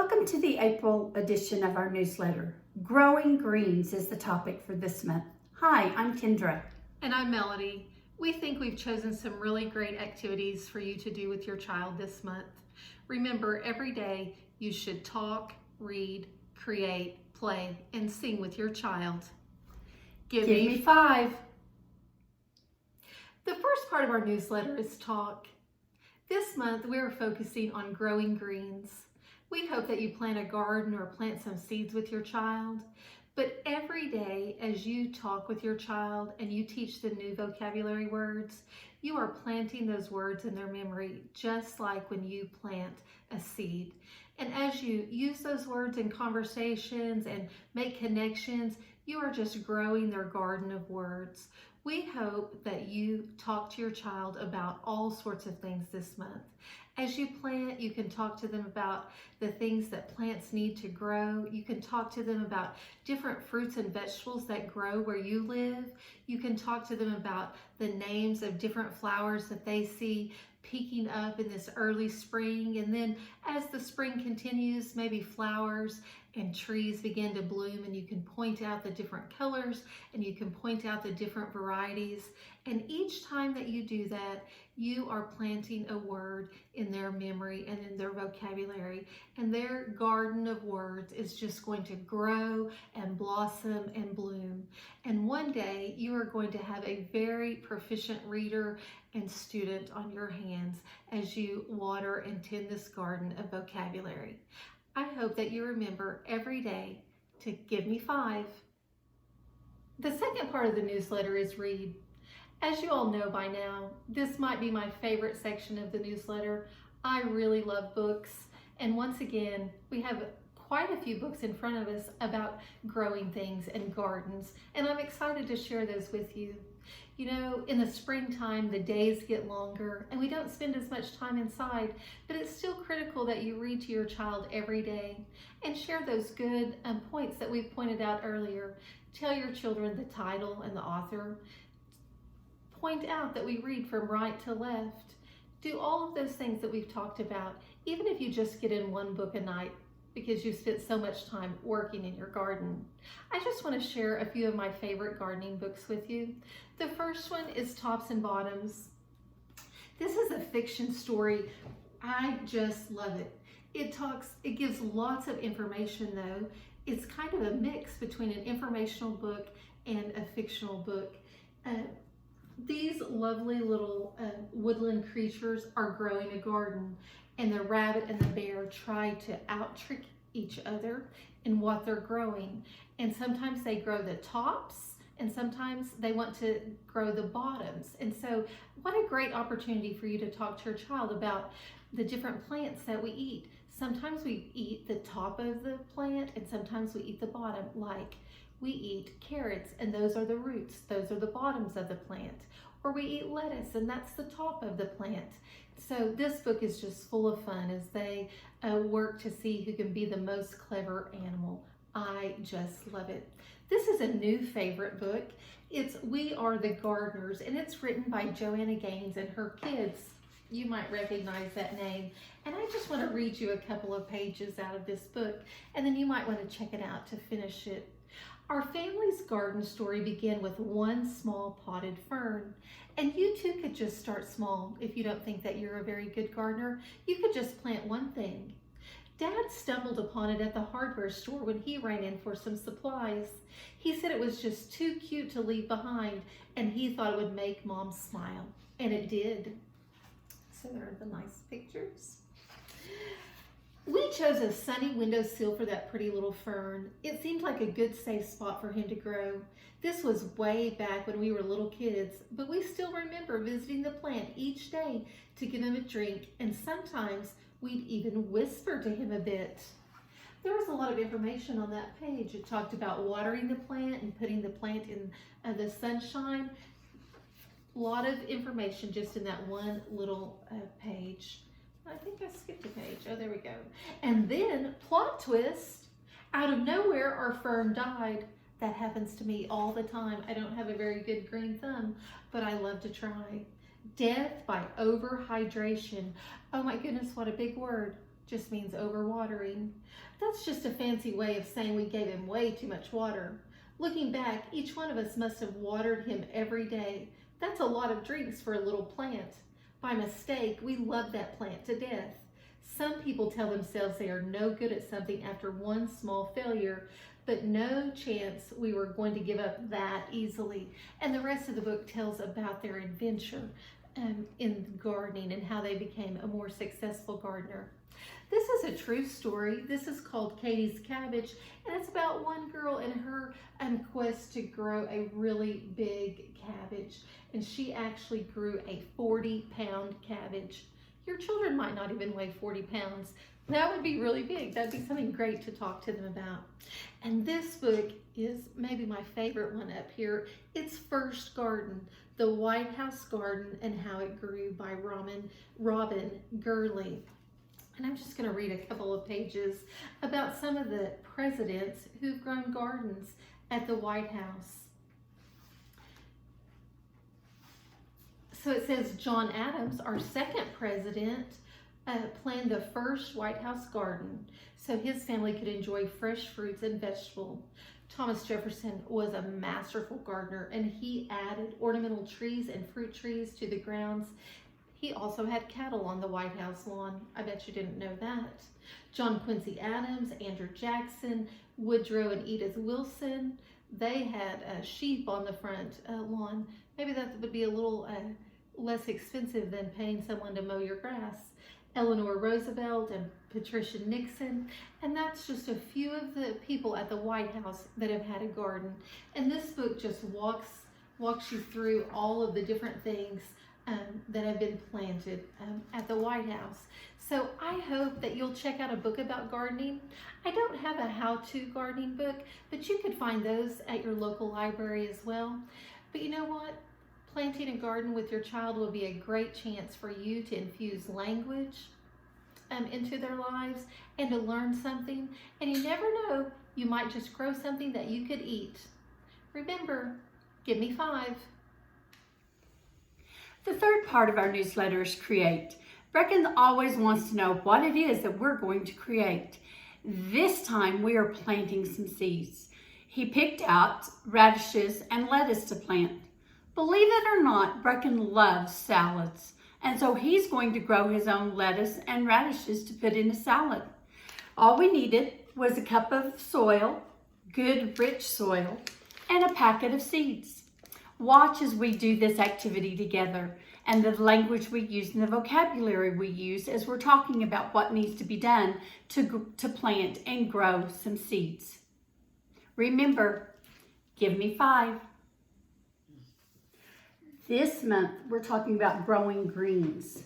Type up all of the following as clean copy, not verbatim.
Welcome to the April edition of our newsletter. Growing Greens is the topic for this month. Hi, I'm Kendra. And I'm Melody. We think we've chosen some really great activities for you to do with your child this month. Remember, every day you should talk, read, create, play, and sing with your child. Give me 5. The first part of our newsletter is talk. This month we are focusing on growing greens. We hope that you plant a garden or plant some seeds with your child. But every day as you talk with your child and you teach them new vocabulary words, you are planting those words in their memory, just like when you plant a seed. And as you use those words in conversations and make connections, you are just growing their garden of words. We hope that you talk to your child about all sorts of things this month. As you plant, you can talk to them about the things that plants need to grow. You can talk to them about different fruits and vegetables that grow where you live. You can talk to them about the names of different flowers that they see peeking up in this early spring. And then as the spring continues, maybe flowers and trees begin to bloom, and you can point out the different colors and you can point out the different varieties. And each time that you do that, you are planting a word in their memory and in their vocabulary. And their garden of words is just going to grow and blossom and bloom. And one day you are going to have a very proficient reader and student on your hands as you water and tend this garden of vocabulary. I hope that you remember every day to give me 5. The second part of the newsletter is read. As you all know by now, this might be my favorite section of the newsletter. I really love books, and once again, we have quite a few books in front of us about growing things and gardens, and I'm excited to share those with you. You know, in the springtime, the days get longer and we don't spend as much time inside, but it's still critical that you read to your child every day and share those good points that we've pointed out earlier. Tell your children the title and the author. Point out that we read from right to left. Do all of those things that we've talked about, even if you just get in one book a night because you spent so much time working in your garden. I just want to share a few of my favorite gardening books with you. The first one is Tops and Bottoms. This is a fiction story. I just love it. It gives lots of information though. It's kind of a mix between an informational book and a fictional book. These lovely little woodland creatures are growing a garden, and the rabbit and the bear try to out-trick each other in what they're growing. And sometimes they grow the tops, and sometimes they want to grow the bottoms. And so what a great opportunity for you to talk to your child about the different plants that we eat. Sometimes we eat the top of the plant, and sometimes we eat the bottom, like we eat carrots, and those are the roots. Those are the bottoms of the plant. Or we eat lettuce, and that's the top of the plant. So this book is just full of fun as they work to see who can be the most clever animal. I just love it. This is a new favorite book. It's We Are the Gardeners, and it's written by Joanna Gaines and her kids. You might recognize that name. And I just want to read you a couple of pages out of this book, and then you might want to check it out to finish it. Our family's garden story began with one small potted fern. And you too could just start small. If you don't think that you're a very good gardener, you could just plant one thing. Dad stumbled upon it at the hardware store when he ran in for some supplies. He said it was just too cute to leave behind, and he thought it would make Mom smile. And it did. So there are the nice pictures. We chose a sunny windowsill for that pretty little fern. It seemed like a good safe spot for him to grow. This was way back when we were little kids, but we still remember visiting the plant each day to give him a drink, and sometimes we'd even whisper to him a bit. There was a lot of information on that page. It talked about watering the plant and putting the plant in the sunshine. A lot of information just in that one little page. I think I skipped a page. Oh, there we go. And then, plot twist, out of nowhere, our fern died. That happens to me all the time. I don't have a very good green thumb, but I love to try. Death by overhydration. Oh my goodness, what a big word. just means overwatering. That's just a fancy way of saying we gave him way too much water. Looking back, each one of us must have watered him every day. That's a lot of drinks for a little plant. By mistake, we love that plant to death. Some people tell themselves they are no good at something after one small failure, but no chance we were going to give up that easily. And the rest of the book tells about their adventure in gardening and how they became a more successful gardener. This is a true story. This is called Katie's Cabbage, and it's about one girl and her quest to grow a really big cabbage. And she actually grew a 40-pound cabbage. Your children might not even weigh 40 pounds. That would be really big. That'd be something great to talk to them about. And this book is maybe my favorite one up here. It's First Garden, The White House Garden and How It Grew by Robin Gurley. And I'm just going to read a couple of pages about some of the presidents who've grown gardens at the White House. So it says John Adams, our second president, planned the first White House garden so his family could enjoy fresh fruits and vegetables. Thomas Jefferson was a masterful gardener, and he added ornamental trees and fruit trees to the grounds. He also had cattle on the White House lawn. I bet you didn't know that. John Quincy Adams, Andrew Jackson, Woodrow and Edith Wilson, they had sheep on the front lawn. Maybe that would be a little less expensive than paying someone to mow your grass. Eleanor Roosevelt and Patricia Nixon, and that's just a few of the people at the White House that have had a garden. And this book just walks you through all of the different things that have been planted at the White House. So I hope that you'll check out a book about gardening. I don't have a how-to gardening book, but you could find those at your local library as well. But you know what? Planting a garden with your child will be a great chance for you to infuse language into their lives and to learn something. And you never know, you might just grow something that you could eat. Remember, give me 5. The third part of our newsletter is Create. Brecken always wants to know what it is that we're going to create. This time we are planting some seeds. He picked out radishes and lettuce to plant. Believe it or not, Brecken loves salads, and so he's going to grow his own lettuce and radishes to put in a salad. All we needed was a cup of soil, good rich soil, and a packet of seeds. Watch as we do this activity together and the language we use and the vocabulary we use as we're talking about what needs to be done to plant and grow some seeds. Remember, give me 5. This month, we're talking about growing greens.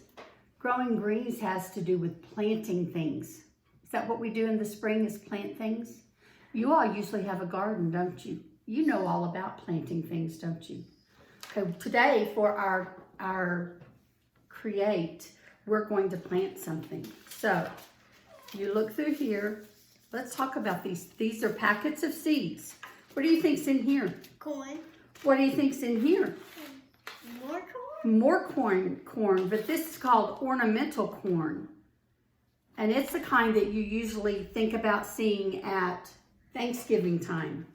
Growing greens has to do with planting things. Is that what we do in the spring, is plant things? You all usually have a garden, don't you? You know all about planting things, don't you? Okay, today for our Create, we're going to plant something. So, you look through here. Let's talk about these. These are packets of seeds. What do you think's in here? Corn. What do you think's in here? More corn? More corn, but this is called ornamental corn. And it's the kind that you usually think about seeing at Thanksgiving time.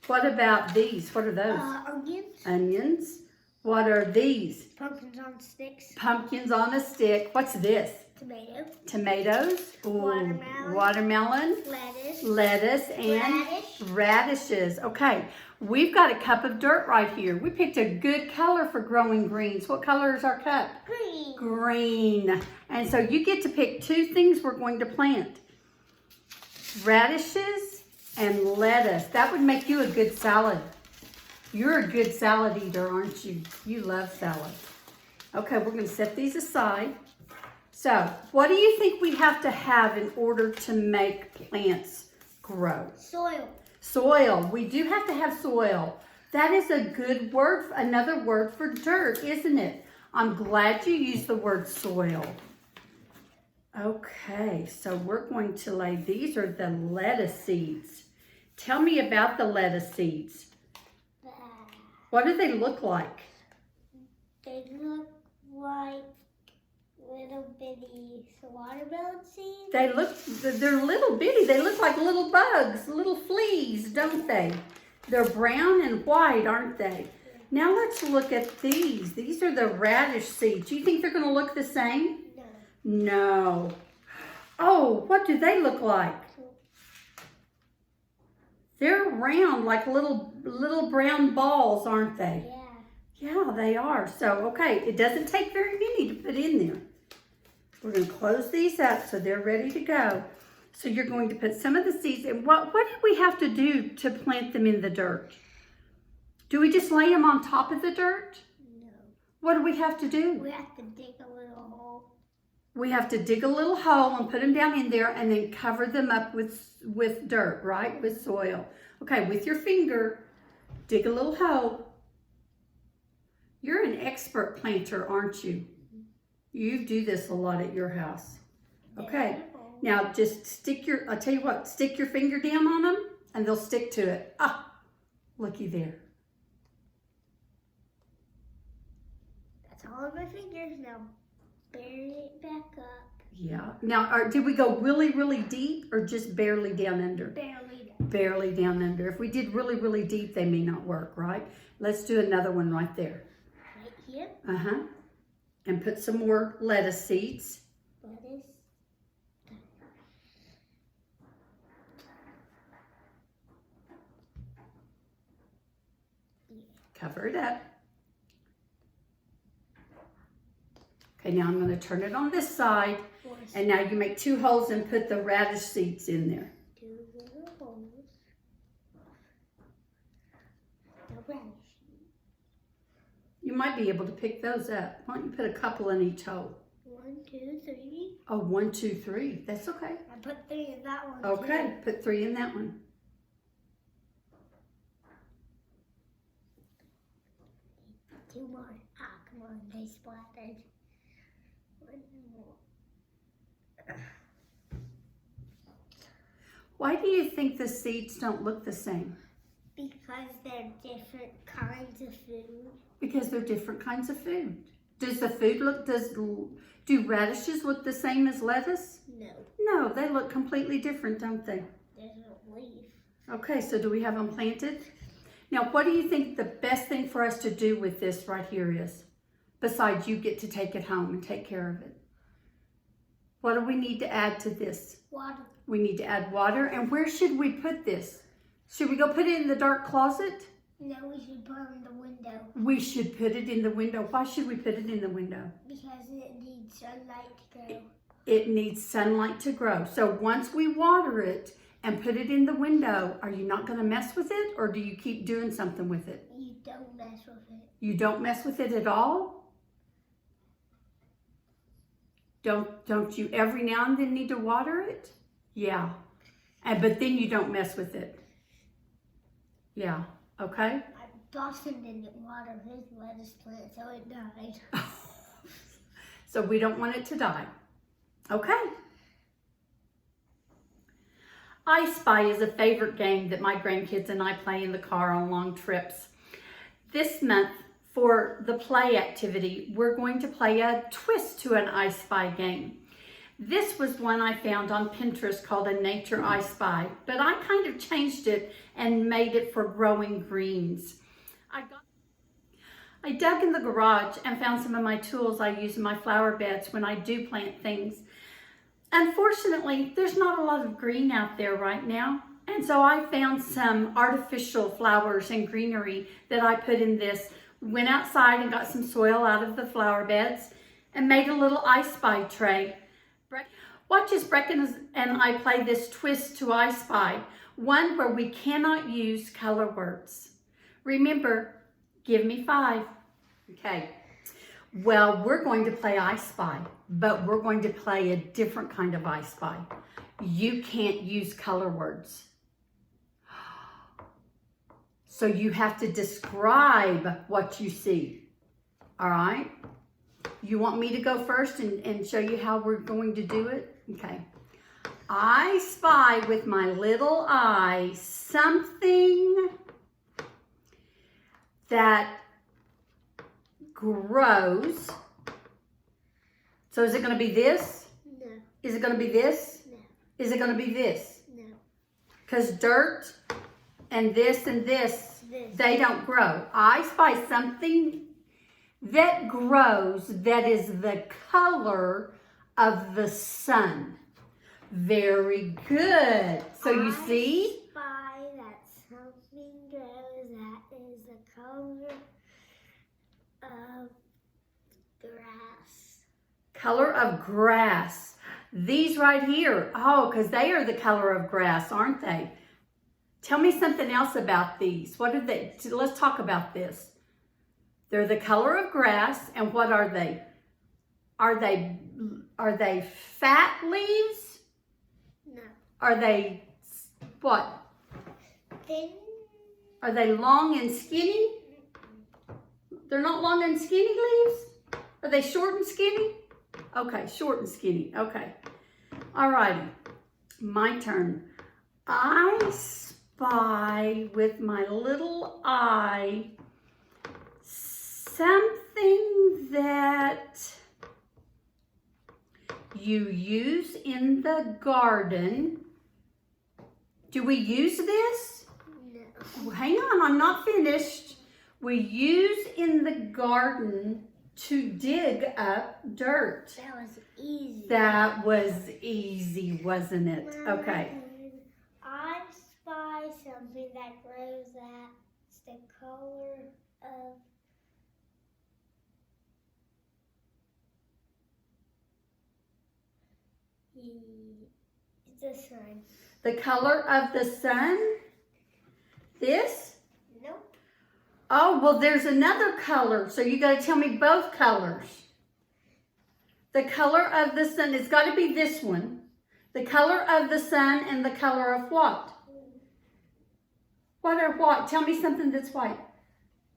What about these? What are those? Onions. Onions. What are these? Pumpkins on sticks. Pumpkins on a stick. What's this? Tomato. Tomatoes. Ooh, Watermelon. Watermelon. Lettuce. Lettuce and Radish. radishes. Okay, we've got a cup of dirt right here. We picked a good color for growing greens. What color is our cup? Green. Green. And so you get to pick 2 things we're going to plant. Radishes and lettuce. That would make you a good salad. You're a good salad eater, aren't you? You love salad. Okay, we're going to set these aside. So, what do you think we have to have in order to make plants grow? Soil. Soil. We do have to have soil. That is a good word, another word for dirt, isn't it? I'm glad you used the word soil. Okay, so we're going to lay, these are the lettuce seeds. Tell me about the lettuce seeds. What do they look like? They look like little bitty watermelon seeds. They're little bitty. They look like little bugs, little fleas, don't they? They're brown and white, aren't they? Now let's look at these. These are the radish seeds. Do you think they're going to look the same? No. No. Oh, what do they look like? They're round like little brown balls, aren't they? Yeah. Yeah, they are. So, okay, it doesn't take very many to put in there. We're going to close these up so they're ready to go. So you're going to put some of the seeds in. What did we have to do to plant them in the dirt? Do we just lay them on top of the dirt? No. What do we have to do? We have to dig a little hole. We have to dig a little hole and put them down in there and then cover them up with dirt, right? With soil. Okay, with your finger, dig a little hole. You're an expert planter, aren't you? You do this a lot at your house. Okay, now just stick I'll tell you what, stick your finger down on them and they'll stick to it. Ah, looky there. That's all of my fingers now. Bury it back up. Yeah. Now, did we go really, really deep or just barely down under? Barely. Barely down under. If we did really, really deep, they may not work, right? Let's do another one right there. Right here. Uh-huh. And put some more lettuce seeds. Lettuce. Cover it up. Okay, now I'm going to turn it on this side. And now you make 2 holes and put the radish seeds in there. 2 little holes. The radish. You might be able to pick those up. Why don't you put a couple in each hole? 1, 2, 3. Oh, 1, 2, 3. That's okay. I put 3 in that one. Okay, put 3 in that one. Too. 2 more. Ah, come on, they splattered. 1 more. Why do you think the seeds don't look the same? Because they're different kinds of food. Because they're different kinds of food. Does the food do radishes look the same as lettuce? No, No, they look completely different, don't they? there's a leaf. Okay, so do we have them planted? Now, what do you think the best thing for us to do with this right here is? Besides, you get to take it home and take care of it. What do we need to add to this? Water. We need to add water. And where should we put this? Should we go put it in the dark closet? No, we should put it in the window. We should put it in the window. Why should we put it in the window? Because it needs sunlight to grow. It needs sunlight to grow. So once we water it and put it in the window, are you not going to mess with it, or do you keep doing something with it? You don't mess with it. You don't mess with it at all? Don't you every now and then need to water it? Yeah. But then you don't mess with it. Yeah. Okay. Dawson didn't water his lettuce plant, so it died. So we don't want it to die. Okay. I Spy is a favorite game that my grandkids and I play in the car on long trips. This month, for the play activity, we're going to play a twist to an I Spy game. This was one I found on Pinterest called a Nature I Spy, but I kind of changed it and made it for growing greens. I dug in the garage and found some of my tools I use in my flower beds when I do plant things. Unfortunately, there's not a lot of green out there right now. And so I found some artificial flowers and greenery that I put in this. Went outside and got some soil out of the flower beds and made a little I Spy tray. Watch as Brecken and I play this twist to I Spy, one where we cannot use color words. Remember, give me 5. Okay. Well, we're going to play I Spy, but we're going to play a different kind of I Spy. You can't use color words. So you have to describe what you see. All right? You want me to go first and show you how we're going to do it? Okay. I spy with my little eye something that grows So is it going to be this? No. Is it going to be this? No. Is it going to be this? No. Because dirt and this, This. they don't grow. I spy something that grows that is the color of the sun. Very good. So you see? I spy that something grows that is the color of grass. Color of grass. These right here. Oh, because they are the color of grass, aren't they? Tell me something else about these. What are they? Let's talk about this. They're the color of grass, and what are they? Are they fat leaves? No. Are they what? Thin. Are they long and skinny? They're not long and skinny leaves? Are they short and skinny? Okay, short and skinny. Okay. All righty. My turn. I spy with my little eye something that you use in the garden. Do we use this? No. Hang on, I'm not finished. We use in the garden to dig up dirt. That was easy. That was easy, wasn't it? Okay. I spy something that grows that's the color of the sun. The color of the sun? This? Nope. Oh, well, there's another color. So you got to tell me both colors. The color of the sun, it's got to be this one. The color of the sun and the color of what? What are what? Tell me something that's white.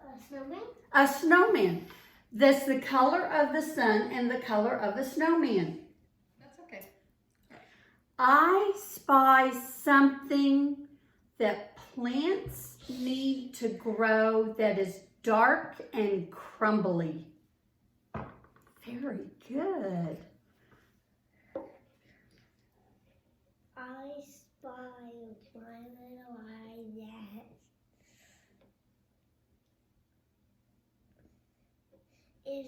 A snowman? A snowman. That's the color of the sun and the color of a snowman. That's okay. I spy something that plants need to grow that is dark and crumbly. Very good. I spy with my little eye that is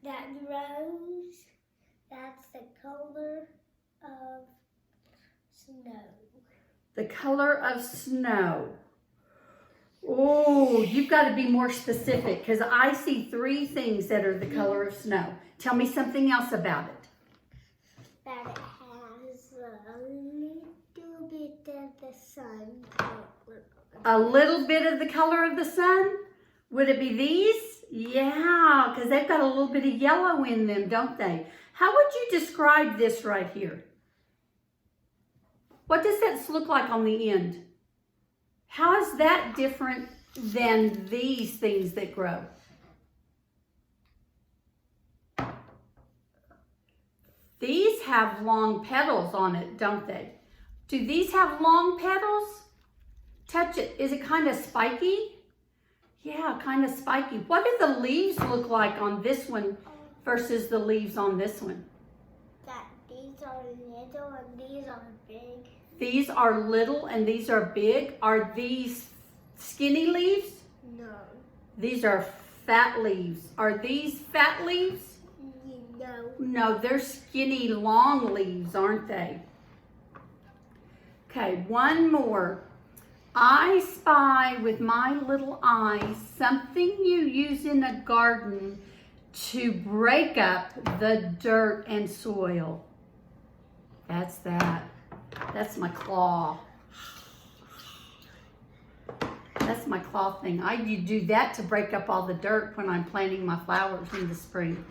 that grows. That's the color of snow. The color of snow. Oh, you've got to be more specific because I see 3 things that are the color of snow. Tell me something else about it. That it has a little bit of the sun color. A little bit of the color of the sun? Would it be these? Yeah, because they've got a little bit of yellow in them, don't they? How would you describe this right here? What does that look like on the end? How is that different than these things that grow? These have long petals on it, don't they? Do these have long petals? Touch it. Is it kind of spiky? Yeah, kind of spiky. What do the leaves look like on this one versus the leaves on this one? That these are little and these are big. These are little and these are big. Are these skinny leaves? No. These are fat leaves. Are these fat leaves? No. No, they're skinny, long leaves, aren't they? Okay, one more. I spy with my little eye something you use in a garden to break up the dirt and soil. That's that. That's my claw. That's my claw thing. You do that to break up all the dirt when I'm planting my flowers in the spring.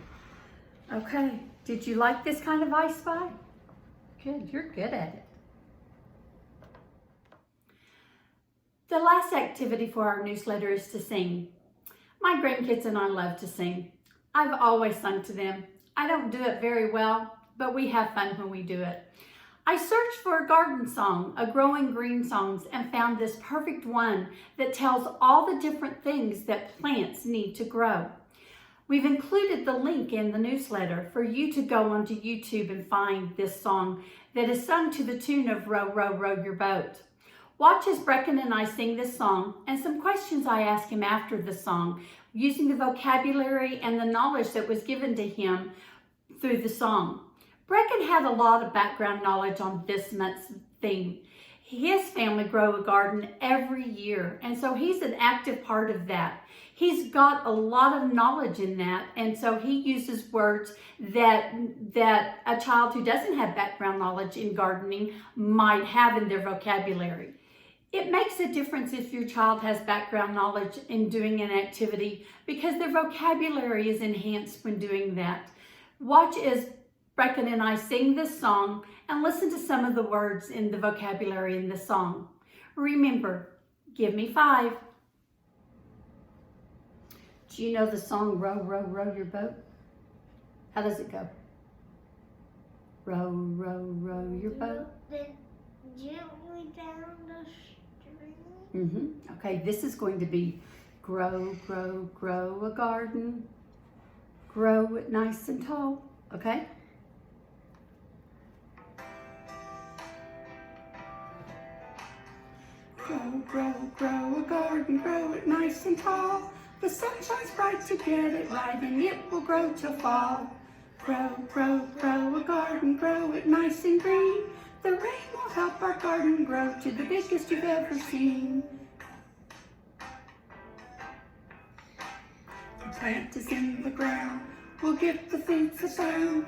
Okay, did you like this kind of I Spy? Good, you're good at it. The last activity for our newsletter is to sing. My grandkids and I love to sing. I've always sung to them. I don't do it very well, but we have fun when we do it. I searched for a garden song, a growing green songs, and found this perfect one that tells all the different things that plants need to grow. We've included the link in the newsletter for you to go onto YouTube and find this song that is sung to the tune of Row, Row, Row Your Boat. Watch as Brecken and I sing this song and some questions I ask him after the song, using the vocabulary and the knowledge that was given to him through the song. Brecken had a lot of background knowledge on this month's theme. His family grow a garden every year, and so he's an active part of that. He's got a lot of knowledge in that, and so he uses words that a child who doesn't have background knowledge in gardening might have in their vocabulary. It makes a difference if your child has background knowledge in doing an activity because their vocabulary is enhanced when doing that. Watch as Brecken and I sing this song and listen to some of the words in the vocabulary in the song. Remember, give me 5. Do you know the song Row, Row, Row Your Boat? How does it go? Row, row, row your boat. Gently down the stream. Okay, this is going to be grow, grow, grow a garden. Grow it nice and tall. Okay? Grow, grow, grow a garden. Grow it nice and tall. The sun shines bright to get it right, and it will grow till fall. Grow, grow, grow a garden, grow it nice and green. The rain will help our garden grow to the biggest you've ever seen. The plant is in the ground, we'll get the things that sound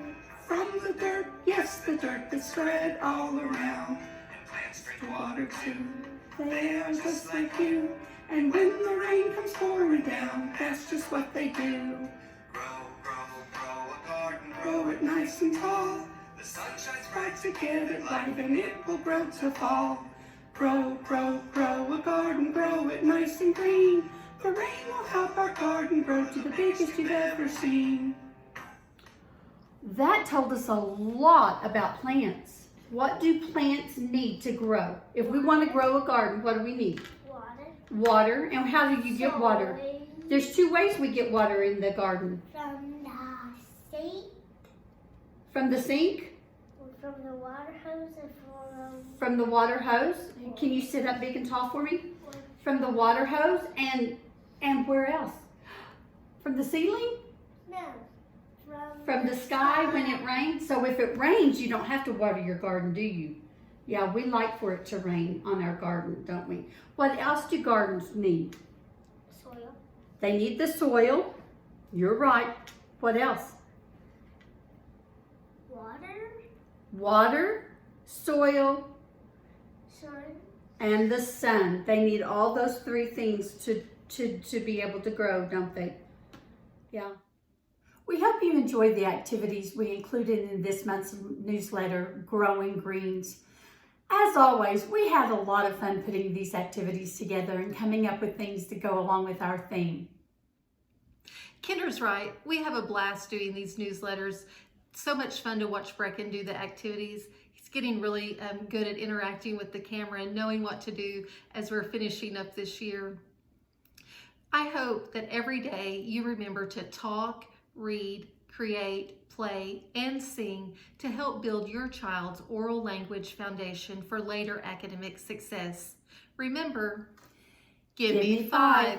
from the dirt, yes, the dirt that's spread all around. And plants drink water too, they are just like you. And when the rain comes pouring down, that's just what they do. Grow, grow, grow a garden, Grow it nice and tall. the sun shines Try bright to get it right and it will grow to fall. Grow, grow, grow a garden, grow it nice and green. The rain will help our garden grow to the biggest you've ever seen. That told us a lot about plants. What do plants need to grow? If we want to grow a garden, what do we need? Water. Water. And how do you get water? Soil. There's 2 ways we get water in the garden. From the sink, From the sink, from the water hose, and from the water hose. Can you sit up big and tall for me? From the water hose and where else? From the ceiling? no, From the sky when it rains? So if it rains, you don't have to water your garden, do you? Yeah, we like for it to rain on our garden, don't we? What else do gardens need? soil, They need the soil. You're right. What else? water, Water, soil, sun, and the sun. They need all those 3 things to be able to grow, don't they? Yeah. We hope you enjoyed the activities we included in this month's newsletter, Growing Greens. As always, we had a lot of fun putting these activities together and coming up with things to go along with our theme. Kendra's right. We have a blast doing these newsletters. So much fun to watch Brecken do the activities. He's getting really good at interacting with the camera and knowing what to do as we're finishing up this year. I hope that every day you remember to talk, read, create, play, and sing to help build your child's oral language foundation for later academic success. Remember, give me 5.